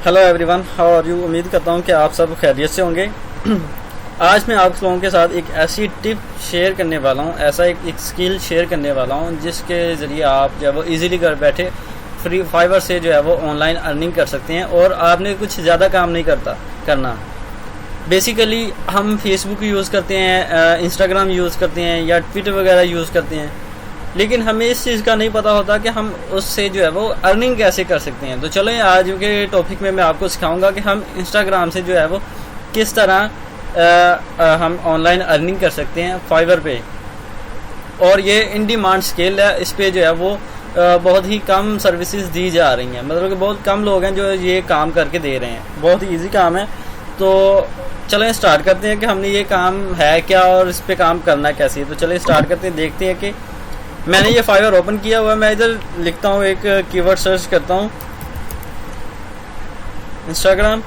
Hello everyone, how are you. उम्मीद करता हूँ कि आप सब खैरियत से होंगे। आज मैं आप लोगों के साथ एक ऐसी टिप शेयर करने वाला हूँ, ऐसा एक स्किल शेयर करने वाला हूँ जिसके ज़रिए आप जो है वो इजीली घर बैठे फ्री फाइवर से जो है वो ऑनलाइन अर्निंग कर सकते हैं और आपने कुछ ज़्यादा काम नहीं करना। बेसिकली हम फेसबुक यूज़ करते हैं, इंस्टाग्राम यूज़ करते हैं या ट्विटर वगैरह यूज़ करते हैं, लेकिन हमें इस चीज़ का नहीं पता होता कि हम उससे जो है वो अर्निंग कैसे कर सकते हैं। तो चलो आज के टॉपिक में मैं आपको सिखाऊंगा कि हम इंस्टाग्राम से जो है वो किस तरह हम ऑनलाइन अर्निंग कर सकते हैं फाइवर पे। और ये इन डिमांड स्किल है, इस पे जो है वो बहुत ही कम सर्विसेज दी जा रही हैं, मतलब कि बहुत कम लोग हैं जो ये काम करके दे रहे हैं। बहुत ही ईजी काम है। तो चलें स्टार्ट करते हैं कि हमने ये काम है क्या और इस पे काम करना कैसे है। तो चलें स्टार्ट करते हैं, देखते हैं कि मैंने ये फाइवर ओपन किया हुआ है। मैं इधर लिखता हूँ, एक कीवर्ड सर्च करता हूँ, इंस्टाग्राम।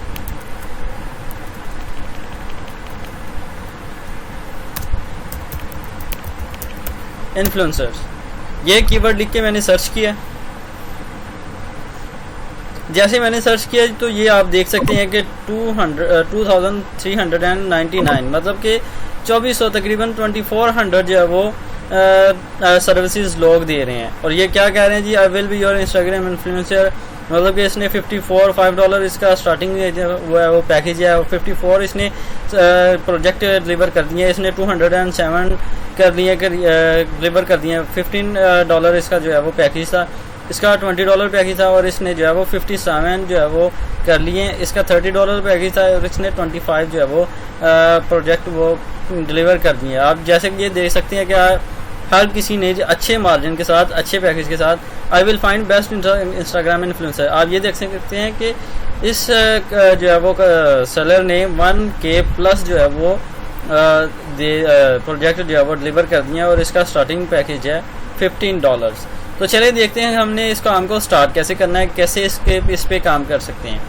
इन्फ्लुएंसर्स, ये कीवर्ड लिख के मैंने सर्च किया। जैसे मैंने सर्च किया तो ये आप देख सकते हैं कि 2399, मतलब कि 2400 तकरीबन 2400 जो है वो सर्विसेज लोग दे रहे हैं। और ये क्या कह रहे हैं जी, I will be your Instagram influencer, मतलब कि इसने $54 इसका स्टार्टिंग वो पैकेज है। 54 इसने प्रोजेक्ट डिलीवर कर दिए, इसने 207 कर दिए डिलीवर कर दिए। $15 इसका जो है वो पैकेज था, इसका $20 पैकेज था और इसने जो है वो 57 जो है वो कर लिए। इसका $30 पैकेज था और इसने 25 जो है वो प्रोजेक्ट वो डिलीवर कर दिए। आप जैसे कि ये देख सकते हैं कि हर किसी ने अच्छे मार्जिन के साथ, अच्छे पैकेज के साथ I will find best Instagram influencer. आप ये देख सकते हैं कि इस जो है वो सेलर ने 1K प्लस जो है वो प्रोजेक्ट जो है वो डिलीवर कर दिया और इसका स्टार्टिंग पैकेज है $15। तो चलिए देखते हैं हमने इस काम को स्टार्ट कैसे करना है, कैसे इस पे काम कर सकते हैं।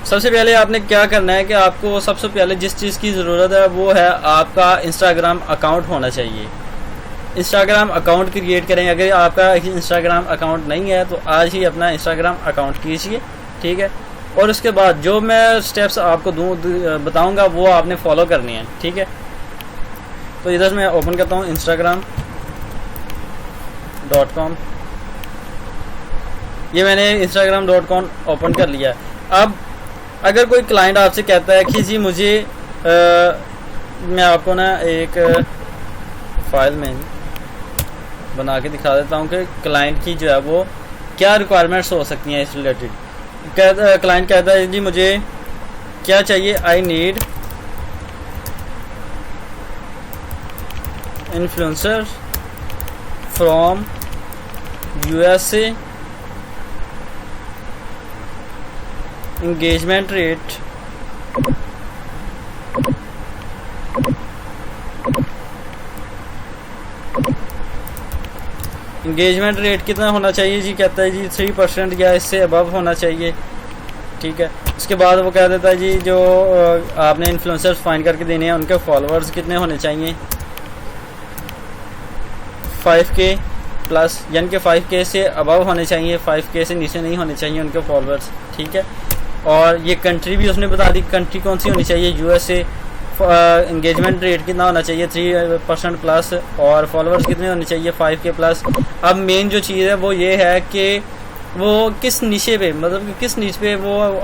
सबसे पहले आपने क्या करना है कि आपको सबसे पहले जिस चीज़ की ज़रूरत है वो है आपका इंस्टाग्राम अकाउंट होना चाहिए। इंस्टाग्राम अकाउंट क्रिएट करें। अगर आपका इंस्टाग्राम अकाउंट नहीं है तो आज ही अपना इंस्टाग्राम अकाउंट कीजिए, ठीक है। और उसके बाद जो मैं स्टेप्स आपको बताऊंगा वो आपने फॉलो करनी है, ठीक है। तो इधर मैं ओपन करता हूँ instagram.com। ये मैंने instagram.com ओपन कर लिया। अब अगर कोई क्लाइंट आपसे कहता है कि जी मुझे मैं आपको ना एक फाइल में बना के दिखा देता हूँ कि क्लाइंट की जो है वो क्या रिक्वायरमेंट्स हो सकती हैं इस रिलेटेड। क्लाइंट कहता है जी मुझे क्या चाहिए, I need influencer from USA, engagement rate कितना होना चाहिए जी, कहता है जी 3% या इससे अबव होना चाहिए, ठीक है। उसके बाद वो कह देता है जी जो आपने इन्फ्लुएंसर्स फाइंड करके देने हैं उनके फॉलोअर्स कितने होने चाहिए, 5K प्लस, यानी कि 5K से अबव होने चाहिए, 5K से नीचे नहीं होने चाहिए उनके फॉलोअर्स, ठीक है। और ये कंट्री भी उसने बता दी, कंट्री कौन सी होनी चाहिए, USA। एंगेजमेंट रेट कितना होना चाहिए, 3% प्लस, और फॉलोअर्स कितने होने चाहिए, 5K प्लस। अब मेन जो चीज़ है वो ये है कि वो किस निशे पे, मतलब कि किस नीच पे वो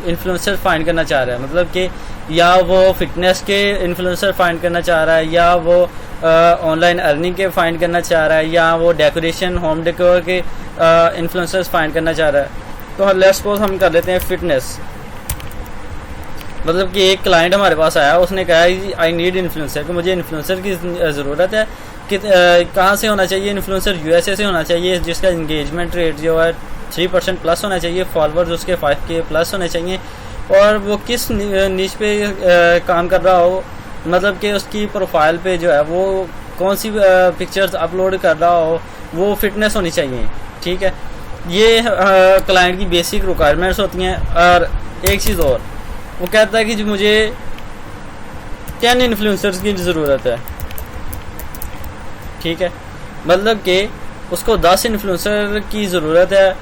इन्फ्लुएंसर फाइंड करना चाह रहा है, मतलब कि या वो फिटनेस के इन्फ्लुएंसर फाइंड करना चाह रहा है, या वो ऑनलाइन अर्निंग के फाइंड करना चाह रहा है, या वो डेकोरेशन होम डेकोर के इन्फ्लुएंसर्स फाइंड करना चाह रहा है। तो लेट्स सपोज हम कर लेते हैं फिटनेस। मतलब कि एक क्लाइंट हमारे पास आया, उसने कहा आई नीड इन्फ्लुएंसर, कि मुझे इन्फ्लुएंसर की ज़रूरत है। कि कहाँ से होना चाहिए इन्फ्लुएंसर, USA से होना चाहिए, जिसका इंगेजमेंट रेट जो है 3% प्लस होना चाहिए, फॉलोअर्स उसके 5K प्लस होने चाहिए, और वो किस नीच पे काम कर रहा हो, मतलब कि उसकी प्रोफाइल पे जो है वो कौन सी पिक्चर्स अपलोड कर रहा हो, वो फिटनेस होनी चाहिए, ठीक है। ये क्लाइंट की बेसिक रिक्वायरमेंट्स होती हैं। और एक चीज़ और, वो कहता है कि जी मुझे 10 इन्फ्लुएंसर्स की ज़रूरत है, ठीक है। मतलब कि उसको 10 इन्फ्लुएंसर की ज़रूरत है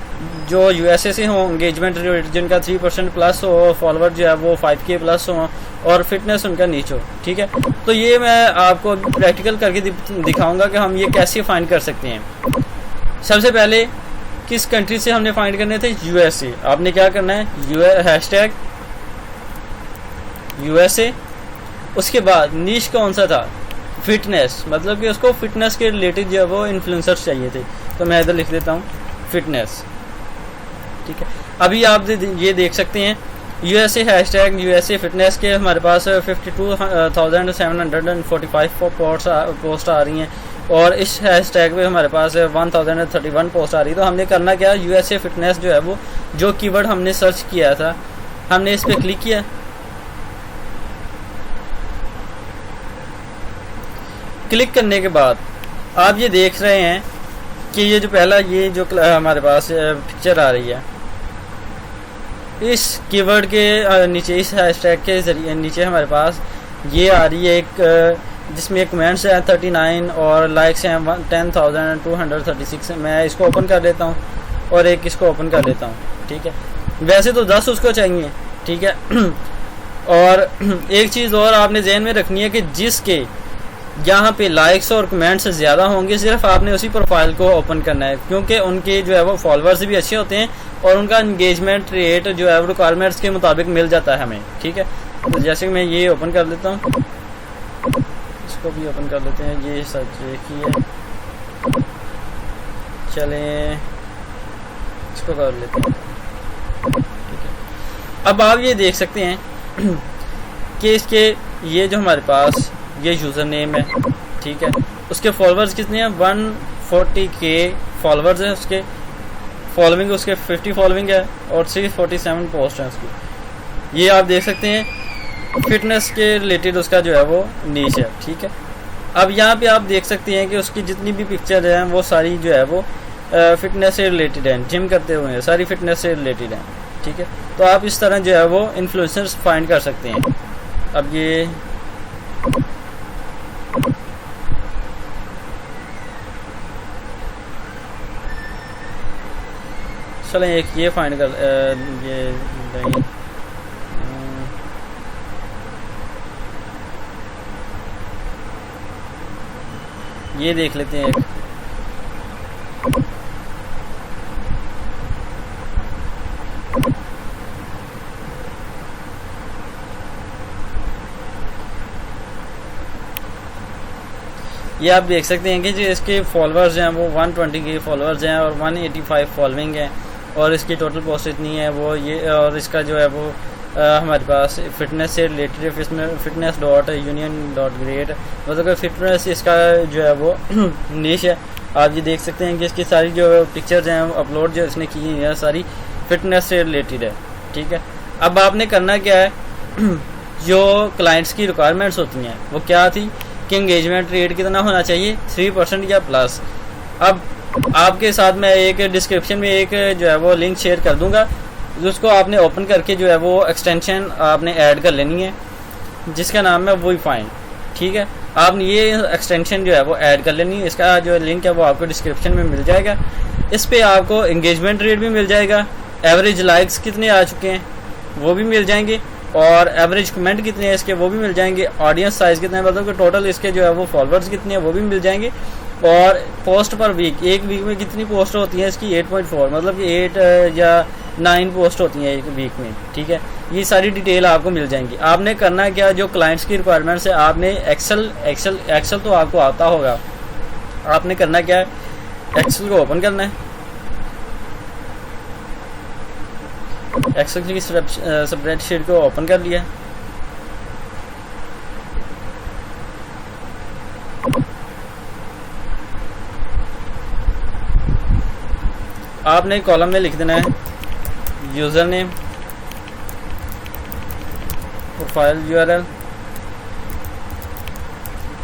जो यूएसए से हों, एंगेजमेंट रेट जिनका 3% प्लस हो, फॉलोवर जो है वो 5K प्लस हो और फिटनेस उनका नीचे हो। ठीक है, तो ये मैं आपको प्रैक्टिकल करके दिखाऊंगा कि हम ये कैसे फाइंड कर सकते हैं। सबसे पहले किस कंट्री से हमने फाइंड करने थे? यूएसए। आपने क्या करना है? हैशटैग यूएसए, उसके बाद नीश कौन सा था? फिटनेस, मतलब कि उसको फिटनेस के रिलेटेड जो है वो इन्फ्लुएंसर्स चाहिए थे, तो मैं इधर लिख देता हूँ फिटनेस। ठीक है, अभी आप ये देख सकते हैं यूएसए हैशटैग यूएसए फिटनेस के हमारे पास 52,745 पोस्ट आ रही हैं और इस हैशटैग पे हमारे पास 1031 पोस्ट आ रही है। तो हमने करना क्या? यूएसए फिटनेस जो है वो जो कीवर्ड हमने सर्च किया था, हमने इस पर क्लिक किया। क्लिक करने के बाद आप ये देख रहे हैं कि ये जो पहला ये जो हमारे पास पिक्चर आ रही है, इस कीवर्ड के नीचे, इस हैशटैग के जरिए नीचे हमारे पास ये आ रही है एक जिसमें कमेंट्स हैं 39 और लाइक्स हैं 10,236। मैं इसको ओपन कर लेता हूँ और एक इसको ओपन कर लेता हूँ। ठीक है, वैसे तो 10 उसको चाहिए। ठीक है, और एक चीज़ और आपने ज़हन में रखनी है कि जिसके यहाँ पे लाइक्स और कमेंट्स ज़्यादा होंगे सिर्फ आपने उसी प्रोफाइल को ओपन करना है, क्योंकि उनके जो है वो फॉलोअर्स भी अच्छे होते हैं और उनका इंगेजमेंट रेट जो है वो रिक्वायरमेंट्स के मुताबिक मिल जाता है हमें। ठीक है, तो जैसे कि मैं ये ओपन कर लेता हूँ, इसको भी ओपन कर लेते हैं। ये सर्च देखिए, चलें इसको कर लेते हैं। ठीक है, अब आप ये देख सकते हैं कि इसके ये जो हमारे पास ये यूज़र नेम है। ठीक है, उसके फॉलोअर्स कितने हैं? 140K फॉलोअर्स हैं उसके, फॉलोइंग उसके 50 फॉलोइंग है और 347 पोस्ट हैं उसकी। ये आप देख सकते हैं फिटनेस के रिलेटेड उसका जो है वो नीच है। ठीक है, अब यहाँ पे आप देख सकते हैं कि उसकी जितनी भी पिक्चर हैं वो सारी जो है वो फिटनेस से रिलेटेड हैं, जिम करते हुए हैं, सारी फिटनेस से रिलेटेड हैं। ठीक है, तो आप इस तरह जो है वो इन्फ्लुएंसर्स फाइंड कर सकते हैं। अब ये चलें एक ये फाइंड कर ये देख लेते हैं एक। ये आप देख सकते हैं कि जो इसके फॉलोअर्स हैं वो 120K फॉलोअर्स हैं और 185 फॉलोइंग है और इसकी टोटल पोस्ट इतनी है वो ये, और इसका जो है वो हमारे पास फिटनेस से रिलेटेड fitness.union.great, मतलब कि फिटनेस इसका जो है वो नीश है। आप ये देख सकते हैं कि इसकी सारी जो पिक्चर्स हैं अपलोड जो इसने की है सारी फिटनेस से रिलेटेड है। ठीक है, अब आपने करना क्या है, जो क्लाइंट्स की रिक्वायरमेंट्स होती हैं वो क्या थी कि एंगेजमेंट रेट कितना होना चाहिए? 3% या प्लस। अब आपके साथ मैं एक डिस्क्रिप्शन में एक जो है वो लिंक शेयर कर दूंगा, जिसको आपने ओपन करके जो है वो एक्सटेंशन आपने ऐड कर लेनी है जिसका नाम है वही फाइंड। ठीक है, आपने ये एक्सटेंशन जो है वो ऐड कर लेनी है, इसका जो लिंक है वो आपको डिस्क्रिप्शन में मिल जाएगा। इस पर आपको एंगेजमेंट रेट भी मिल जाएगा, एवरेज लाइक्स कितने आ चुके हैं वो भी मिल जाएंगे और एवरेज कमेंट कितने हैं इसके वो भी मिल जाएंगे, ऑडियंस साइज कितना है मतलब कि टोटल इसके जो है वो फॉलोअर्स कितने हैं वो भी मिल जाएंगे, और पोस्ट पर वीक, एक वीक में कितनी पोस्ट होती है इसकी 8.4, मतलब कि 8 या 9 पोस्ट होती हैं एक वीक में। ठीक है, ये सारी डिटेल आपको मिल जाएंगी। आपने करना है क्या, जो क्लाइंट्स की रिक्वायरमेंट्स है आपने एक्सेल तो आपको आता होगा, आपने करना क्या है, एक्सेल को ओपन करना है, एक्सेल की स्प्रेडशीट को ओपन कर लिया। आपने कॉलम में लिख देना है user name, profile URL,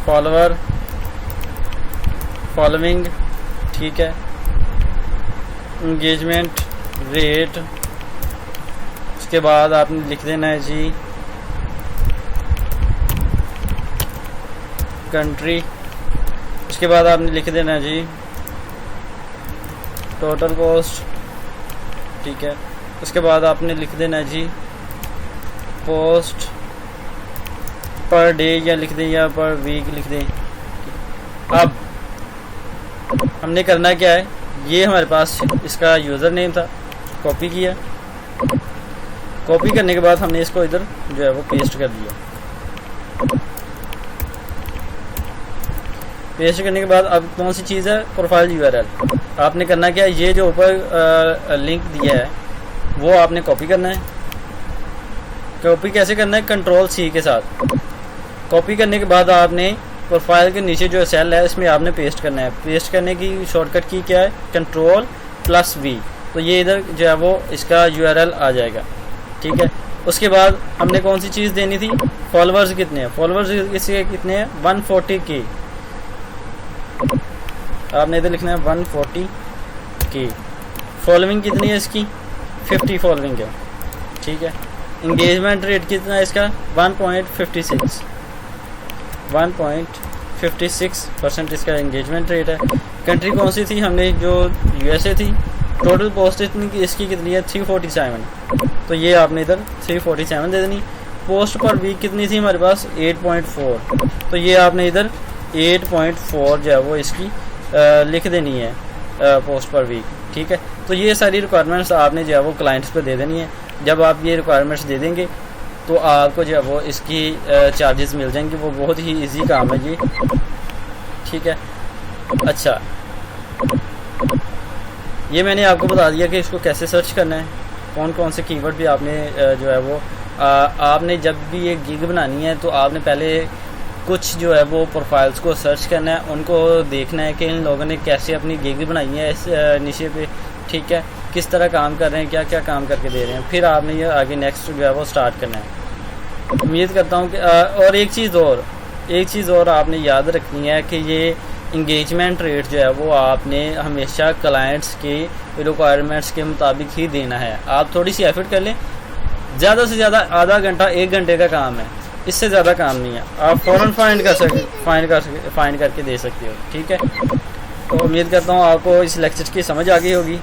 follower, following. ठीक है, एंगेजमेंट रेट, उसके बाद आपने लिख देना है जी कंट्री, उसके बाद आपने लिख देना है जी टोटल कॉस्ट, ठीक है। उसके बाद आपने लिख देना जी पोस्ट पर डे, या लिख दें या पर वीक लिख दें। अब हमने करना क्या है, ये हमारे पास इसका यूज़र नेम था, कॉपी किया। कॉपी करने के बाद हमने इसको इधर जो है वो पेस्ट कर दिया। पेस्ट करने के बाद अब कौन सी चीज़ है, प्रोफाइल यूआरएल। आपने करना क्या है, ये जो ऊपर लिंक दिया है वो आपने कॉपी करना है। कॉपी कैसे करना है, कंट्रोल सी के साथ। कॉपी करने के बाद आपने प्रोफाइल के नीचे जो सेल है इसमें आपने पेस्ट करना है। पेस्ट करने की शॉर्टकट की क्या है, कंट्रोल प्लस वी, तो ये इधर जो है वो इसका यूआरएल आ जाएगा, ठीक है। उसके बाद हमने कौन सी चीज़ देनी थी, फॉलोअर्स कितने हैं, फॉलोअर्स इसके कितने हैं 140 के। आपने इधर लिखना है 140 के। फॉलोइंग कितनी है इसकी, 50 फॉलोइंग है, ठीक है। इंगेजमेंट रेट कितना है इसका 1.56% इसका एंगेजमेंट रेट है। कंट्री कौन सी थी, हमने जो यूएसए थी। टोटल पोस्ट इसकी कितनी है 347, तो ये आपने इधर 347 दे देनी। पोस्ट पर वीक कितनी थी हमारे पास 8.4, तो ये आपने इधर 8.4 जो है वो इसकी लिख देनी है पोस्ट पर वीक, ठीक है। तो ये सारी रिक्वायरमेंट्स आपने जो है वो क्लाइंट्स पे दे देनी है। जब आप ये रिक्वायरमेंट्स दे देंगे तो आपको जो है वो इसकी चार्जेस मिल जाएंगे। वो बहुत ही इजी काम है ये, ठीक है। अच्छा, ये मैंने आपको बता दिया कि इसको कैसे सर्च करना है, कौन कौन से कीवर्ड भी आपने जो है वो आपने जब भी ये गिग बनानी है तो आपने पहले कुछ जो है वो प्रोफाइल्स को सर्च करना है, उनको देखना है कि इन लोगों ने कैसे अपनी गिग बनाई है इस निशे पे, ठीक है, किस तरह काम कर रहे हैं, क्या क्या काम करके दे रहे हैं। फिर आपने ये आगे नेक्स्ट जो है वो स्टार्ट करना है। उम्मीद करता हूँ कि और एक चीज़ और आपने याद रखनी है कि ये इंगेजमेंट रेट जो है वो आपने हमेशा क्लाइंट्स के रिक्वायरमेंट्स के मुताबिक ही देना है। आप थोड़ी सी एफर्ट कर लें, ज़्यादा से ज़्यादा आधा घंटा 1 घंटे का काम है, इससे ज़्यादा काम नहीं है। आप फ़ौरन फाइंड करके दे सकते हो, ठीक है। तो उम्मीद करता हूँ आपको इस लेक्चर की समझ आ गई होगी।